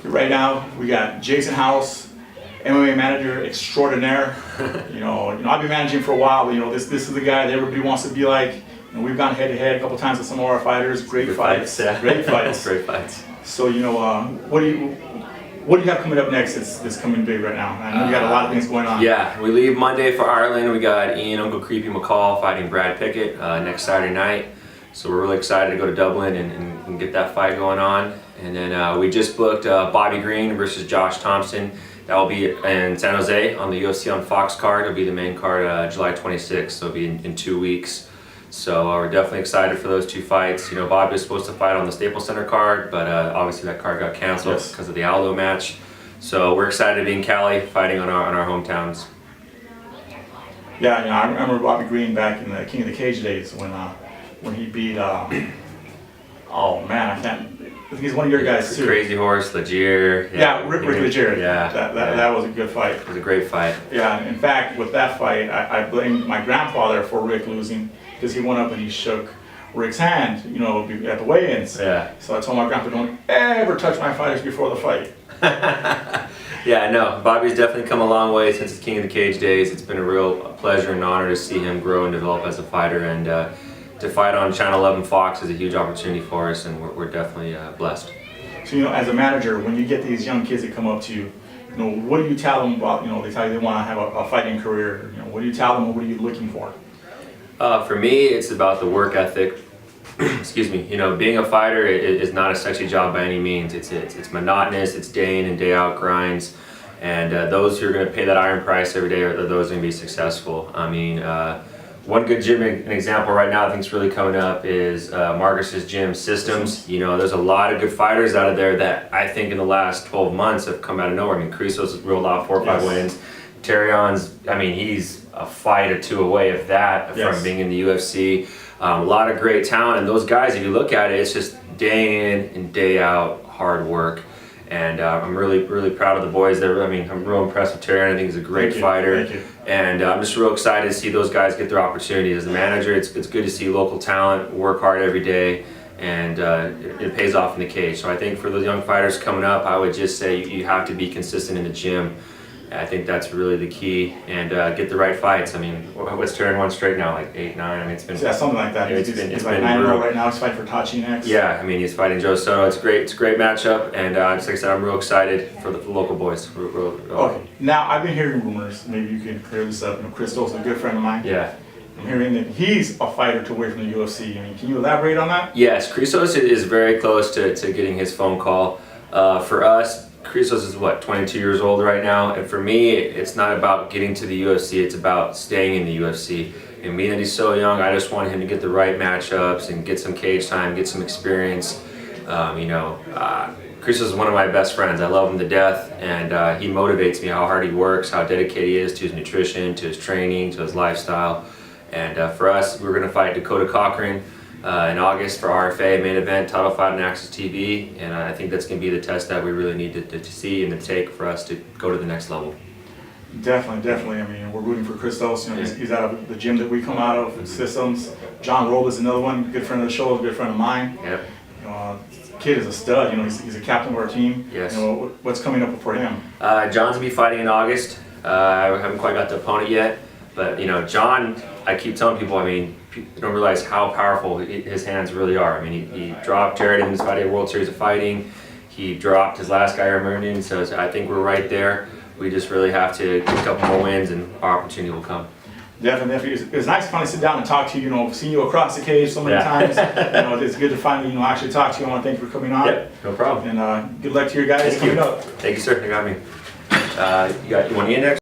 Right now, we got Jason House, MMA manager extraordinaire. I've been managing for a while, but this is the guy that everybody wants to be like. We've gone head to head a couple times with some of our fighters. Great fights. Great fights. Great fights. So what do you have coming up next that's coming big right now? I know you got a lot of things going on. Yeah, we leave Monday for Ireland. We got Ian Uncle Creepy McCall fighting Brad Pickett next Saturday night. So we're really excited to go to Dublin and get that fight going on. And then we just booked Bobby Green versus Josh Thompson. That will be in San Jose on the UFC on Fox card. It'll be the main card July 26th, so it'll be in 2 weeks. So we're definitely excited for those two fights. Bobby was supposed to fight on the Staples Center card, but obviously that card got canceled because of the Aldo match. So we're excited to be in Cali fighting on our hometowns. Yeah, I remember Bobby Green back in the King of the Cage days when he beat. Oh man, I think he's one of your guys too. Crazy Horse, Legier. Yeah, Rick Legier. Yeah, that was a good fight. It was a great fight. Yeah, in fact, with that fight, I blamed my grandfather for Rick losing because he went up and he shook Rick's hand, at the weigh-ins. Yeah. So I told my grandpa, don't ever touch my fighters before the fight. Yeah, no, Bobby's definitely come a long way since his King of the Cage days. It's been a real pleasure and honor to see him grow and develop as a fighter, and to fight on Channel 11 Fox is a huge opportunity for us, and we're definitely blessed. So, as a manager, when you get these young kids that come up to you, what do you tell them about, they tell you they want to have a fighting career, what do you tell them, what are you looking for? For me, it's about the work ethic. Excuse me. Being a fighter is not a sexy job by any means. It's monotonous. It's day in and day out grinds, and those who are going to pay that iron price every day are those going to be successful. I mean, one good gym, an example right now I think is really coming up is Marcus's gym, Systems. There's a lot of good fighters out of there that I think in the last 12 months have come out of nowhere. I mean, Krisos has rolled off 4 or 5 wins. Terrion's, he's a fight or two away of that from being in the UFC. A lot of great talent, and those guys, if you look at it, it's just day in and day out hard work. And I'm really proud of the boys there. I'm real impressed with Terion. I think he's a great fighter. Thank you. And I'm just real excited to see those guys get their opportunities. As a manager, it's good to see local talent work hard every day, and it pays off in the cage. So I think for those young fighters coming up, I would just say you have to be consistent in the gym. I think that's really the key, and get the right fights. What's Terion won straight now? Like 8, 9? It's been something like that. It's been 9-0 right now. He's fighting for Tachi next. Yeah, he's fighting Joe Soto. It's great. It's a great matchup, and just like I said, I'm real excited for the local boys. Okay. Now I've been hearing rumors. Maybe you can clear this up. Christos is a good friend of mine. Yeah. I'm hearing that he's a fighter to away from the UFC. Can you elaborate on that? Yes, Krisos is very close to getting his phone call. For us, Krisos is 22 years old right now, and for me, it's not about getting to the UFC, it's about staying in the UFC. And being that he's so young, I just want him to get the right matchups and get some cage time, get some experience. Krisos is one of my best friends. I love him to death, and he motivates me how hard he works, how dedicated he is to his nutrition, to his training, to his lifestyle. And for us, we're going to fight Dakota Cochran in August for RFA main event, title fight on Access TV, and I think that's going to be the test that we really need to see and to take for us to go to the next level. Definitely. We're rooting for Christos. He's out of the gym that we come out of, Systems. John Roll is another one, good friend of the show, a good friend of mine. Yep. Kid is a stud. He's a captain of our team. Yes. What's coming up for him? John's going to be fighting in August. I haven't quite got the opponent yet, but John, I keep telling people, people don't realize how powerful his hands really are. He dropped Jared in his fighting World Series of Fighting. He dropped his last guy, Armenian, so I think we're right there. We just really have to get a couple more wins, and our opportunity will come. Definitely. It's nice to finally sit down and talk to you. Seeing you across the cage so many times. It's good to finally actually talk to you. I want to thank you for coming on. Yep, no problem. And good luck to your guys coming up. Thank you, sir. You got me. You want Ian next?